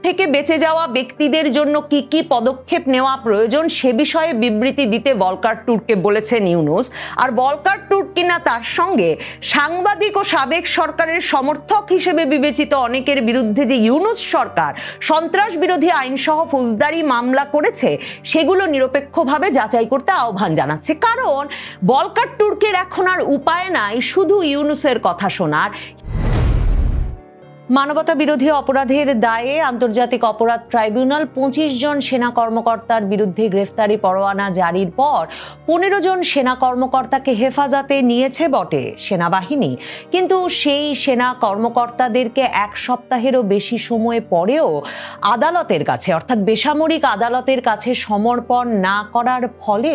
থেকে বেঁচে যাওয়া ব্যক্তিদের জন্য কি কি পদক্ষেপ নেওয়া প্রয়োজন সে বিষয়ে বিবৃতি দিতে ভলকার টুর্ককে বলেছেন ইউনূস। আর ভলকার টুর্ক কিনা তার সঙ্গে সাংবাদিক ও সাবেক সরকারের সমর্থক হিসেবে বিবেচিত অনেকের বিরুদ্ধে যে ইউনূস সরকার সন্ত্রাস বিরোধী আইনসহ ফৌজদারি মামলা করেছে সেগুলো নিরপেক্ষভাবে যাচাই করতে আহ্বান জানাচ্ছে। কারণ ভলকার টুর্কের এখন আর উপায় নাই শুধু ইউনূসের কথা শোনার। মানবতা বিরোধী অপরাধের দায়ে আন্তর্জাতিক অপরাধ ট্রাইব্যুনাল 25 জন সেনা কর্মকর্তার বিরুদ্ধে গ্রেফতারি পরোয়ানা জারির পর 15 জন সেনা কর্মকর্তাকে হেফাজতে নিয়েছে বটে সেনাবাহিনী, কিন্তু সেই সেনা কর্মকর্তাদেরকে এক সপ্তাহেরও বেশি সময় পরেও আদালতের কাছে অর্থাৎ বেসামরিক আদালতের কাছে সমর্পণ না করার ফলে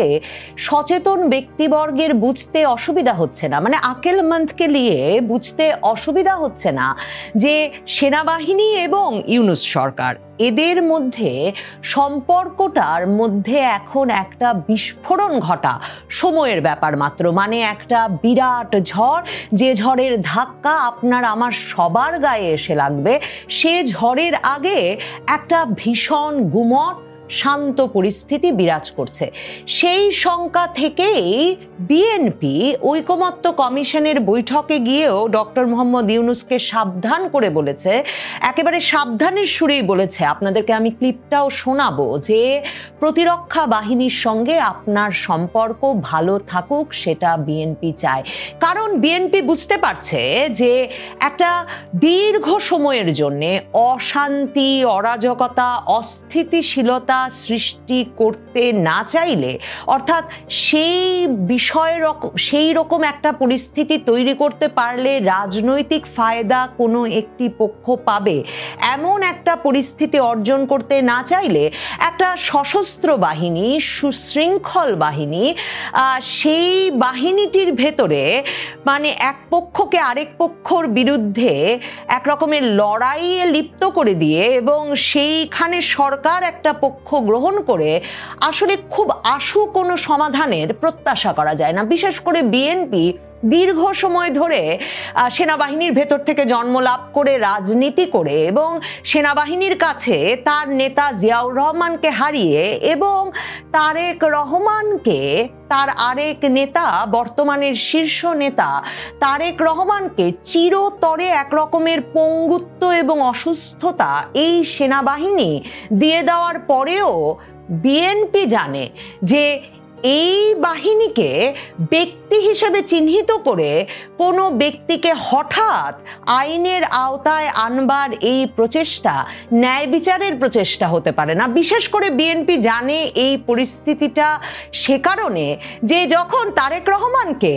সচেতন ব্যক্তিবর্গের বুঝতে অসুবিধা হচ্ছে না, মানে আকেলমন্দকে নিয়ে বুঝতে অসুবিধা হচ্ছে না যে সেনাবাহিনী এবং ইউনূস সরকার এদের মধ্যে সম্পর্কটার মধ্যে এখন একটা বিস্ফোরণ ঘটা সময়ের ব্যাপার মাত্র। মানে একটা বিরাট ঝড়, যে ঝড়ের ধাক্কা আপনার আমার সবার গায়ে এসে লাগবে, সে ঝড়ের আগে একটা ভীষণ গুমট শান্ত পরিস্থিতি বিরাজ করছে। সেই শঙ্কা থেকেই বিএনপি ঐকমত্য কমিশনের বৈঠকে গিয়েও ডক্টর মোহাম্মদ ইউনূসকে সাবধান করে বলেছে, একেবারে সাবধানের সুরেই বলেছে, আপনাদেরকে আমি ক্লিপটাও শোনাবো, যে প্রতিরক্ষা বাহিনীর সঙ্গে আপনার সম্পর্ক ভালো থাকুক সেটা বিএনপি চায়। কারণ বিএনপি বুঝতে পারছে যে একটা দীর্ঘ সময়ের জন্যে অশান্তি, অরাজকতা, অস্থিতিশীলতা সৃষ্টি করতে না চাইলে, অর্থাৎ সেই রকম একটা পরিস্থিতি তৈরি করতে পারলে রাজনৈতিক ফায়দা কোনো একটি পক্ষ পাবে, এমন একটা পরিস্থিতি অর্জন করতে না চাইলে একটা সশস্ত্র বাহিনী, সুশৃঙ্খল বাহিনী, সেই বাহিনীটির ভেতরে মানে এক পক্ষকে আরেক পক্ষর বিরুদ্ধে এক রকমের লড়াইয়ে লিপ্ত করে দিয়ে এবং সেইখানে সরকার একটা পক্ষ গ্রহণ করে আসলে খুব আশু কোনো সমাধানের প্রত্যাশা করা যায় না। বিশেষ করে বিএনপি দীর্ঘ সময় ধরে সেনাবাহিনীর ভেতর থেকে জন্ম লাভ করে রাজনীতি করে এবং সেনাবাহিনীর কাছে তার নেতা জিয়াউর রহমানকে হারিয়ে এবং তারেক রহমানকে, তার আরেক নেতা, বর্তমানের শীর্ষ নেতা তারেক রহমানকে চিরতরে এক রকমের পঙ্গুত্ব এবং অসুস্থতা এই সেনাবাহিনী দিয়ে দেওয়ার পরেও বিএনপি জানে যে এই বাহিনীকে ব্যক্তি হিসেবে চিহ্নিত করে কোনো ব্যক্তিকে হঠাৎ আইনের আওতায় আনবার এই প্রচেষ্টা ন্যায় বিচারের প্রচেষ্টা হতে পারে না। বিশেষ করে বিএনপি জানে এই পরিস্থিতিটা সে কারণে যে যখন তারেক রহমানকে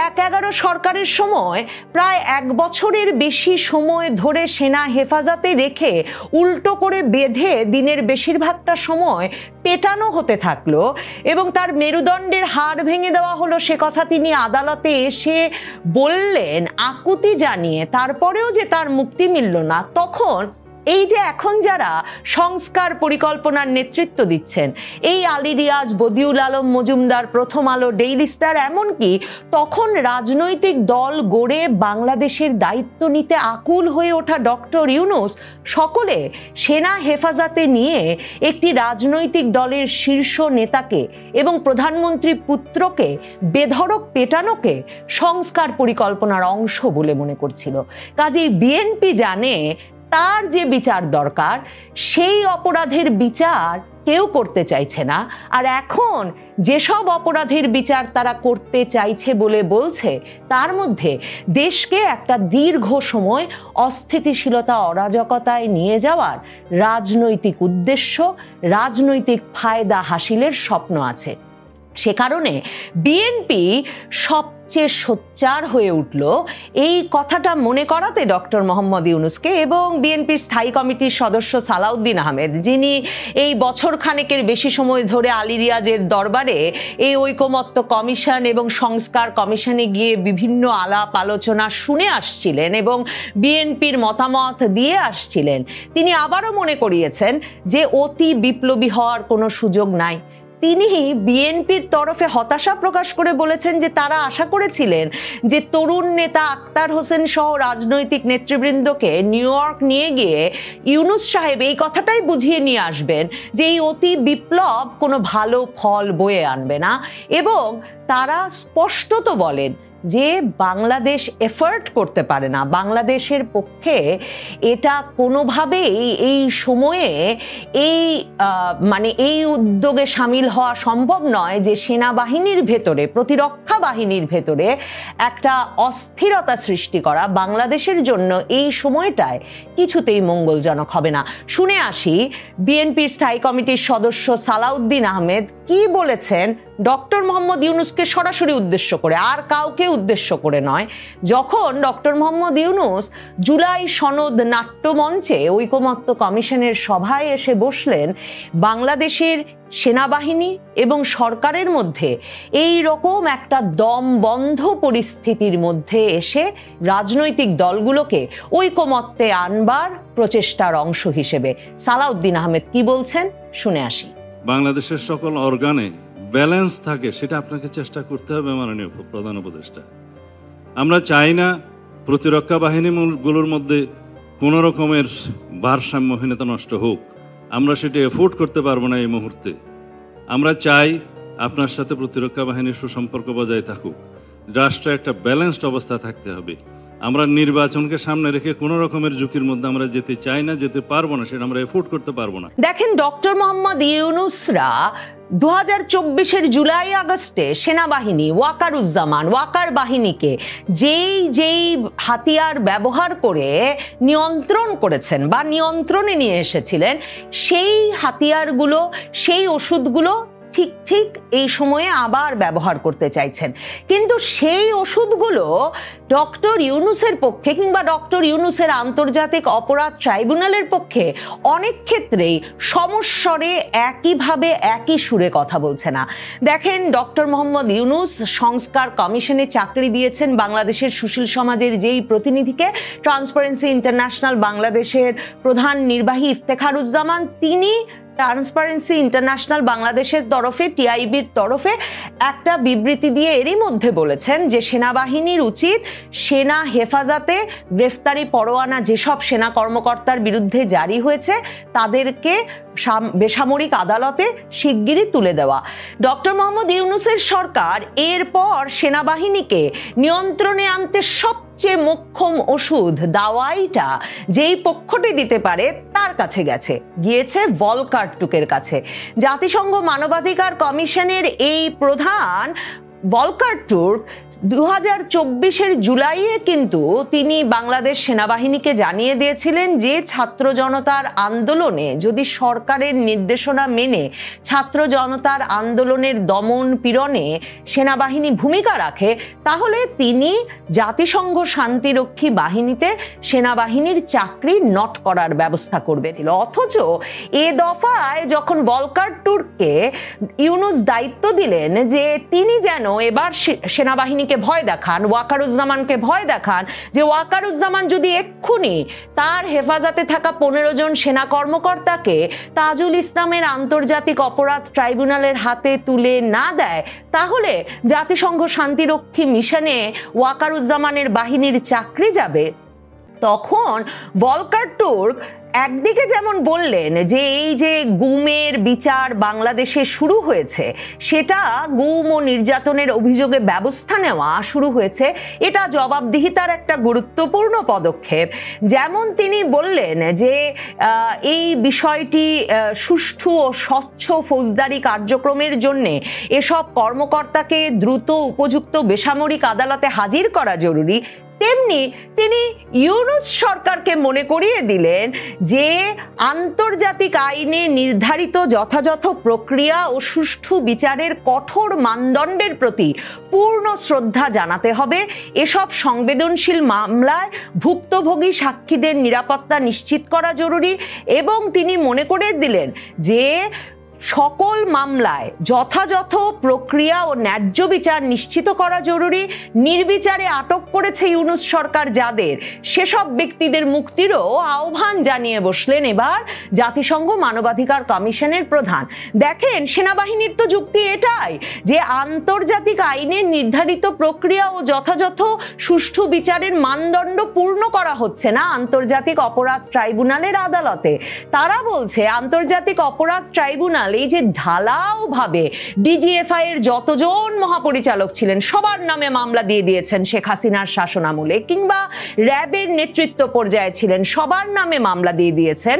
১/১১ সরকারের সময় প্রায় 1 বছরের বেশি সময় ধরে সেনা হেফাজতে রেখে উল্টো করে বেঁধে দিনের বেশিরভাগটা সময় পেটানো হতে থাকলো এবং তার মেরুদণ্ডের হাড় ভেঙে দেওয়া হলো, সে কথা তিনি আদালতে এসে বললেন আকুতি জানিয়ে, তারপরেও যে তার মুক্তি মিলল না, তখন এই যে এখন যারা সংস্কার পরিকল্পনার নেতৃত্ব দিচ্ছেন, এই আলী রিয়াজ, বদিউল আলম মজুমদার, প্রথম আলো, ডেইলি স্টার, এমনকি তখন রাজনৈতিক দল গড়ে বাংলাদেশের দায়িত্ব নিতে আকুল হয়ে ওঠা ডক্টর ইউনূস, সকলে সেনা হেফাজতে নিয়ে একটি রাজনৈতিক দলের শীর্ষ নেতাকে এবং প্রধানমন্ত্রীর পুত্রকে বেধড়ক পেটানোকে সংস্কার পরিকল্পনার অংশ বলে মনে করছিল। কাজেই বিএনপি জানে তার যে বিচার দরকার সেই অপরাধের বিচার কেউ করতে চাইছে না। আর এখন যেসব অপরাধের বিচার তারা করতে চাইছে বলে বলছে, তার মধ্যে দেশকে একটা দীর্ঘ সময় অস্থিতিশীলতা, অরাজকতায় নিয়ে যাওয়ার রাজনৈতিক উদ্দেশ্য, রাজনৈতিক ফায়দা হাসিলের স্বপ্ন আছে। সে কারণে বিএনপি সবচেয়ে সোচ্চার হয়ে উঠল এই কথাটা মনে করাতে ডক্টর মোহাম্মদ ইউনূসকে এবং বিএনপির স্থায়ী কমিটির সদস্য সালাউদ্দিন আহমেদ, যিনি এই বছর খানেকের বেশি সময় ধরে আলী রিয়াজের দরবারে এই ঐকমত্য কমিশন এবং সংস্কার কমিশনে গিয়ে বিভিন্ন আলাপ আলোচনা শুনে আসছিলেন এবং বিএনপির মতামত দিয়ে আসছিলেন, তিনি আবারও মনে করিয়েছেন যে অতি বিপ্লবী হওয়ার কোনো সুযোগ নাই। তিনি বিএনপির তরফে হতাশা প্রকাশ করে বলেছেন যে তারা আশা করেছিলেন যে তরুণ নেতা আক্তার হোসেন সহ রাজনৈতিক নেতৃবৃন্দকে নিউ ইয়র্ক নিয়ে গিয়ে ইউনূস সাহেব এই কথাটাই বুঝিয়ে নিয়ে আসবেন যে এই অতি বিপ্লব কোনো ভালো ফল বয়ে আনবে না, এবং তারা স্পষ্টত বলেন যে বাংলাদেশ এফার্ট করতে পারে না, বাংলাদেশের পক্ষে এটা কোনোভাবেই এই সময়ে এই উদ্যোগে সামিল হওয়া সম্ভব নয় যে সেনাবাহিনীর ভেতরে, প্রতিরক্ষা বাহিনীর ভেতরে একটা অস্থিরতা সৃষ্টি করা বাংলাদেশের জন্য এই সময়টায় কিছুতেই মঙ্গলজনক হবে না। শুনে আসি বিএনপির স্থায়ী কমিটির সদস্য সালাউদ্দিন আহমেদ কি বলেছেন ডক্টর মোহাম্মদ ইউনূসকে সরাসরি উদ্দেশ্য করে, আর কাউকে উদ্দেশ্য করে নয়। যখন ডক্টর মোহাম্মদ ইউনূস জুলাই সনদ নাট্যমঞ্চে ঐকমত্য কমিশনের সভায় এসে বসলেন, বাংলাদেশের সেনাবাহিনী এবং সরকারের মধ্যে এই রকম একটা দমবন্ধ পরিস্থিতির মধ্যে এসে রাজনৈতিক দলগুলোকে ঐকমত্যে আনবার প্রচেষ্টার অংশ হিসেবে সালাউদ্দিন আহমেদ কি বলছেন শুনে আসি। বাংলাদেশের সকল অর্গানে ব্যালেন্স থাকে সেটা আপনাকে চেষ্টা করতে হবে মাননীয় প্রধান উপদেষ্টা। আমরা চাই না প্রতিরক্ষা বাহিনীগুলোর মধ্যে কোনো রকমের ভারসাম্যহীনতা নষ্ট হোক, আমরা সেটা এফোর্ড করতে পারবো না এই মুহূর্তে। আমরা চাই আপনার সাথে প্রতিরক্ষা বাহিনীর সুসম্পর্ক বজায় থাকুক, রাষ্ট্রে একটা ব্যালেন্সড অবস্থা থাকতে হবে। আমরা নির্বাচনকে সামনে রেখে কোনো রকমের ঝুঁকির মধ্যে আমরা যেতে চাই না, যেতে পারবো না, সেটা আমরা এফোর্ড করতে পারবো না। দেখেন, ডক্টর মোহাম্মদ ইউনূসরা 2024-এর জুলাই আগস্টে সেনাবাহিনী ওয়াকার বাহিনীকে যেই হাতিয়ার ব্যবহার করে নিয়ন্ত্রণ করেছেন বা নিয়ন্ত্রণে নিয়ে এসেছিলেন, সেই হাতিয়ারগুলো, সেই ওষুধগুলো ঠিক এই সময়ে আবার ব্যবহার করতে চাইছেন। কিন্তু সেই ওষুধগুলো ডক্টর ইউনূসের পক্ষে কিংবা ডক্টর ইউনূসের আন্তর্জাতিক অপরাধ ট্রাইব্যুনালের পক্ষে অনেক ক্ষেত্রেই সমস্বরে একইভাবে একই সুরে কথা বলছে না। দেখেন, ডক্টর মোহাম্মদ ইউনূস সংস্কার কমিশনে চাকরি দিয়েছেন বাংলাদেশের সুশীল সমাজের যেই প্রতিনিধিকে, ট্রান্সপারেন্সি ইন্টারন্যাশনাল বাংলাদেশের প্রধান নির্বাহী ইফতেখারুজ্জামান, তিনি ট্রান্সপারেন্সি ইন্টারন্যাশনাল বাংলাদেশের তরফে, টিআইবির তরফে একটা বিবৃতি দিয়ে এরই মধ্যে বলেছেন যে সেনাবাহিনীর উচিত সেনা হেফাজতে গ্রেফতারি পরোয়ানা যেসব সেনা কর্মকর্তার বিরুদ্ধে জারি হয়েছে তাদেরকে বেসামরিক আদালতে শিগগিরই তুলে দেওয়া। ডক্টর মোহাম্মদ ইউনূসের সরকার এরপর সেনাবাহিনীকে নিয়ন্ত্রণে আনতে সবচেয়ে মোক্ষম ওষুধ, দাওয়াইটা যেই পক্ষটি দিতে পারে তার কাছে গিয়েছে ভলকার টুকের কাছে। জাতিসংঘ মানবাধিকার কমিশনের এই প্রধান ভলকার টুর্ক 2024-এর জুলাইয়ে কিন্তু তিনি বাংলাদেশ সেনাবাহিনীকে জানিয়ে দিয়েছিলেন যে ছাত্র জনতার আন্দোলনে যদি সরকারের নির্দেশনা মেনে ছাত্র জনতার আন্দোলনের দমন পীড়নে সেনাবাহিনী ভূমিকা রাখে, তাহলে তিনি জাতিসংঘ শান্তিরক্ষী বাহিনীতে সেনাবাহিনীর চাকরি নট করার ব্যবস্থা করবেন। অথচ এ দফায় যখন ভলকার টুর্ককে ইউনূস দায়িত্ব দিলেন যে তিনি যেন এবার সেনাবাহিনীকে ভয় দেখান, ওয়াকারুজ্জামানকে ভয় দেখান, যে ওয়াকারুজ্জামান যদি এক্ষুনি তার হেফাজতে থাকা 15 জন সেনা কর্মকর্তাকে তাজুল ইসলামের আন্তর্জাতিক অপরাধ ট্রাইব্যুনালের হাতে তুলে না দেয়, তাহলে জাতিসংঘ শান্তিরক্ষী মিশনে ওয়াকারুজ্জামানের বাহিনীর চাকরি যাবে। তখন ভলকার টুর্ক একদিকে যেমন বললেন যে এই যে গুমের বিচার বাংলাদেশে শুরু হয়েছে, সেটা গুম ও নির্যাতনের অভিযোগে ব্যবস্থা নেওয়া শুরু হয়েছে, এটা জবাবদিহিতার একটা গুরুত্বপূর্ণ পদক্ষেপ। যেমন তিনি বললেন যে এই বিষয়টি সুষ্ঠু ও স্বচ্ছ ফৌজদারি কার্যক্রমের জন্য এসব কর্মকর্তাকে দ্রুত উপযুক্ত বেসামরিক আদালতে হাজির করা জরুরি। তেমনি তিনি ইউনূস সরকারকে মনে করিয়ে দিলেন যে আন্তর্জাতিক আইনে নির্ধারিত যথাযথ প্রক্রিয়া ও সুষ্ঠু বিচারের কঠোর মানদণ্ডের প্রতি পূর্ণ শ্রদ্ধা জানাতে হবে। এসব সংবেদনশীল মামলায় ভুক্তভোগী সাক্ষীদের নিরাপত্তা নিশ্চিত করা জরুরি। এবং তিনি মনে করে দিলেন যে সকল মামলায় যথাযথ প্রক্রিয়া ও ন্যায্য বিচার নিশ্চিত করা জরুরি। নির্বিচারে আটক করেছে ইউনূস সরকার যাদের, সেসব ব্যক্তিদের মুক্তিরও আহ্বান জানিয়ে বসলেন এবার জাতিসংঘ মানবাধিকার কমিশনের প্রধান। দেখেন, সেনাবাহিনীর তো যুক্তি এটাই যে আন্তর্জাতিক আইনের নির্ধারিত প্রক্রিয়া ও যথাযথ সুষ্ঠু বিচারের মানদণ্ড পূর্ণ করা হচ্ছে না আন্তর্জাতিক অপরাধ ট্রাইব্যুনালের আদালতে। তারা বলছে আন্তর্জাতিক অপরাধ ট্রাইব্যুনাল এই যে ঢালাও ভাবে ডিজিএফআই এর যতজন মহাপরিচালক ছিলেন সবার নামে মামলা দিয়ে দিয়েছেন শেখ হাসিনার শাসনামলে, কিংবা র্যাবের নেতৃত্ব পর্যায়ে ছিলেন সবার নামে মামলা দিয়ে দিয়েছেন,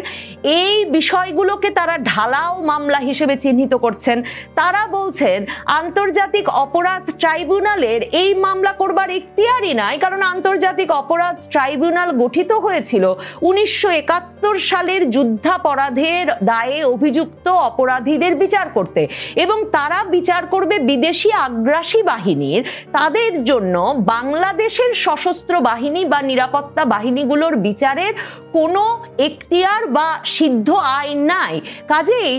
এই বিষয়গুলোকে তারা ঢালাও মামলা হিসেবে চিহ্নিত করছেন। তারা বলছেন আন্তর্জাতিক অপরাধ ট্রাইব্যুনালের এই মামলা করবার ইখতিয়ারই নাই, কারণ আন্তর্জাতিক অপরাধ ট্রাইব্যুনাল গঠিত হয়েছিল 1971 সালের যুদ্ধাপরাধের দায়ে অভিযুক্ত অপরাধীদের বিচার করতে, এবং তারা বিচার করবে বিদেশি আগ্রাসী বাহিনীর। তাদের জন্য বাংলাদেশের সশস্ত্র বাহিনী বা নিরাপত্তা বাহিনীগুলোর বিচারের কোনো এখতিয়ার বা সিদ্ধ আইন নাই। কাজেই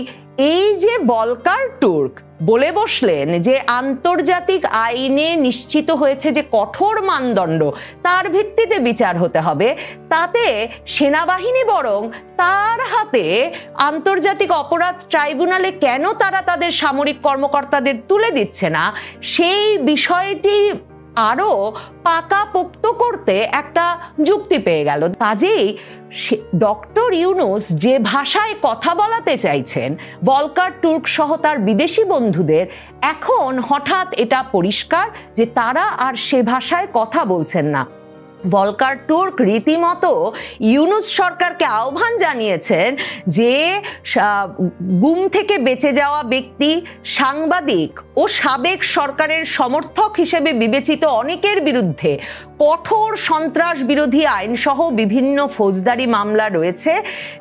এই যে ভলকার তুর্ক বলে বসলেন যে আন্তর্জাতিক আইনে নিশ্চিত হয়েছে যে কঠোর মানদণ্ড, তার ভিত্তিতে বিচার হতে হবে, তাতে সেনাবাহিনী বরং তার হাতে আন্তর্জাতিক অপরাধ ট্রাইব্যুনালে কেন তারা তাদের সামরিক কর্মকর্তাদের তুলে দিচ্ছে না, সেই বিষয়টি আরো পাকাপোক্ত করতে একটা যুক্তি পেয়ে গেল। কাজেই ডক্টর ইউনূস যে ভাষায় কথা বলাতে চাইছেন ভলকার তুর্ক সহ তার বিদেশি বন্ধুদের, এখন হঠাৎ এটা পরিষ্কার যে তারা আর সে ভাষায় কথা বলছেন না। ভলকার তুর্ক রীতিমতো ইউনূস সরকারকে আহ্বান জানিয়েছেন যে গুম থেকে বেঁচে যাওয়া ব্যক্তি, সাংবাদিক ও সাবেক সরকারের সমর্থক হিসেবে বিবেচিত অনেকের বিরুদ্ধে কঠোর সন্ত্রাস বিরোধী আইন সহ বিভিন্ন ফৌজদারি মামলা রয়েছে,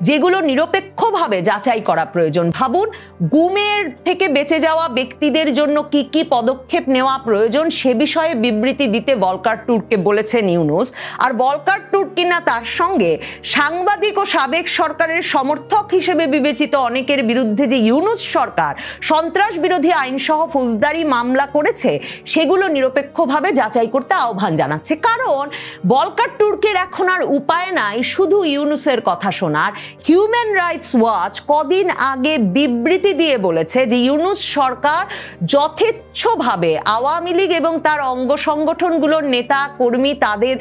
যেগুলো নিরপেক্ষভাবে যাচাই করা প্রয়োজন। ভাবুন, গুমের থেকে বেঁচে যাওয়া ব্যক্তিদের জন্য কি কি পদক্ষেপ নেওয়া প্রয়োজন সে বিষয়ে বিবৃতি দিতে ভলকার তুর্ককে বলেছেন ইউনূস। আর ভলকার তুর্ক কিনা তার সঙ্গে সাংবাদিক ও সাবেক সরকারের সমর্থক হিসেবে বিবেচিত অনেকের বিরুদ্ধে যে ইউনূস সরকার সন্ত্রাস বিরোধী আইন সহ ফৌজদারি মামলা করেছে সেগুলো নিরপেক্ষভাবে যাচাই করতে আহ্বান জানাচ্ছে। কারণ ভলকার তুর্কের এখন আর উপায় নাই শুধু ইউনূসের কথা শোনার। হিউম্যান রাইটস ওয়াচ কদিন আগে বিবৃতি দিয়ে বলেছে যে ইউনূস সরকার যথেচ্ছভাবে আওয়ামী লীগ এবং তার অঙ্গ সংগঠনগুলোর নেতা কর্মী, তাদের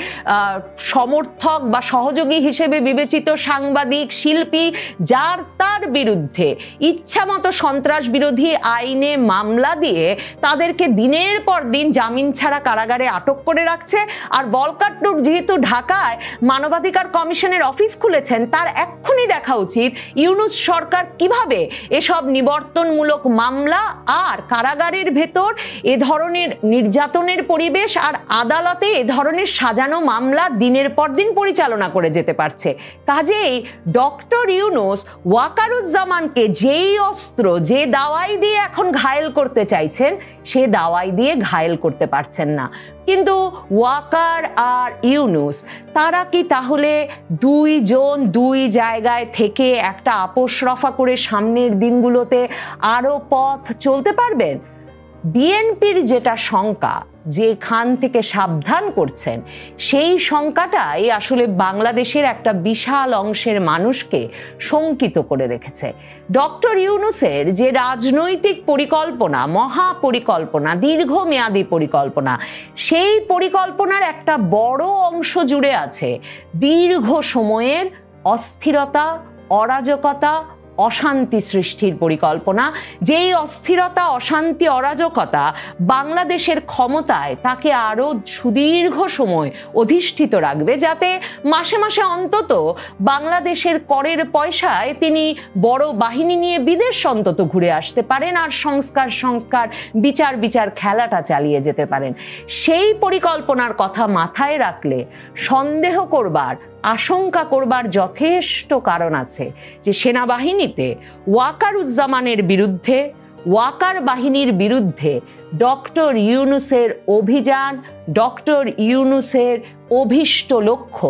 সমর্থক বা সহযোগী হিসেবে বিবেচিত সাংবাদিক, শিল্পী, যার তার বিরুদ্ধে ইচ্ছামতো সন্ত্রাস বিরোধী আইনে মামলা দিয়ে তাদেরকে দিনের পর দিন জামিন ছাড়া কারাগারে আটক করে রাখছে। আর ভলকার তুর্ক যেহেতু ঢাকায় মানবাধিকার কমিশনের অফিস খুলেছেন, তার এক্ষুনি দেখা উচিত ইউনূস সরকার কিভাবে এসব নিবর্তনমূলক মামলা আর কারাগারের ভেতর এ ধরনের নির্যাতনের পরিবেশ আর আদালতে এ ধরনের সাজানো মামলা দিনের পর দিন পরিচালনা করে যেতে পারছে। কাজেই ডক্টর ইউনূস ওয়াকারুজ্জামানকে যেই অস্ত্র, যে দাওয়াই দিয়ে এখন ঘায়েল করতে চাইছেন, সে দাওয়াই দিয়ে ঘায়েল করতে পারছেন না। কিন্তু ওয়াকার আর ইউনূস তারা কি তাহলে দুইজন দুই জায়গায় থেকে একটা আপোষ রফা করে সামনের দিনগুলোতে আরো পথ চলতে পারবেন? বিএনপির যেটা শঙ্কা, যেখান থেকে সাবধান করছেন, সেই শঙ্কাটাই আসলে বাংলাদেশের একটা বিশাল অংশের মানুষকে শঙ্কিত করে রেখেছে। ডক্টর ইউনূসের যে রাজনৈতিক পরিকল্পনা, মহাপরিকল্পনা, দীর্ঘমেয়াদী পরিকল্পনা, সেই পরিকল্পনার একটা বড় অংশ জুড়ে আছে দীর্ঘ সময়ের অস্থিরতা, অরাজকতা, অশান্তি সৃষ্টির পরিকল্পনা। যেই অস্থিরতা, অশান্তি, অরাজকতা বাংলাদেশের ক্ষমতায় তাকে আরো সুদীর্ঘ সময় অধিষ্ঠিত রাখবে, যাতে মাসে মাসে অন্তত বাংলাদেশের করের পয়সায় তিনি বড় বাহিনী নিয়ে বিদেশ অন্তত ঘুরে আসতে পারেন আর সংস্কার বিচার খেলাটা চালিয়ে যেতে পারেন। সেই পরিকল্পনার কথা মাথায় রাখলে সন্দেহ করবার, আশঙ্কা করবার যথেষ্ট কারণ আছে যে সেনাবাহিনীতে ওয়াকারুজ্জামানের বিরুদ্ধে, ওয়াকার বাহিনীর বিরুদ্ধে ডক্টর ইউনূসের অভিযান, ডক্টর ইউনূসের অভীষ্ট লক্ষ্য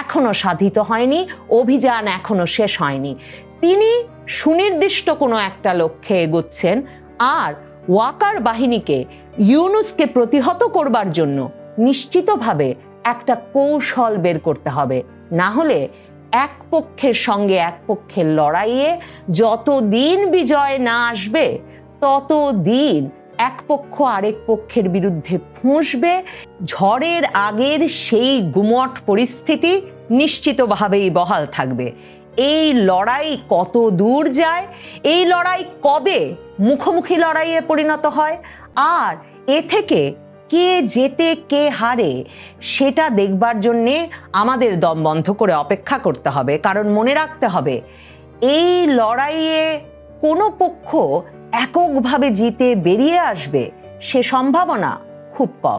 এখনো সাধিত হয়নি, অভিযান এখনো শেষ হয়নি। তিনি সুনির্দিষ্ট কোনো একটা লক্ষ্যে এগোচ্ছেন, আর ওয়াকার বাহিনীকে, ইউনূসকে প্রতিহত করবার জন্য নিশ্চিতভাবে একটা কৌশল বের করতে হবে। না হলে এক পক্ষের সঙ্গে এক পক্ষের লড়াইয়ে যতদিন বিজয় না আসবে, ততদিন এক পক্ষ আরেক পক্ষের বিরুদ্ধে ফুঁসবে। ঝড়ের আগের সেই গুমট পরিস্থিতি নিশ্চিতভাবেই বহাল থাকবে। এই লড়াই কত দূর যায়, এই লড়াই কবে মুখোমুখি লড়াইয়ে পরিণত হয়, আর এ থেকে কে জেতে কে হারে, সেটা দেখবার জন্যে আমাদের দম বন্ধ করে অপেক্ষা করতে হবে। কারণ মনে রাখতে হবে, এই লড়াইয়ে কোনো পক্ষ এককভাবে জিতে বেরিয়ে আসবে সে সম্ভাবনা খুব কম।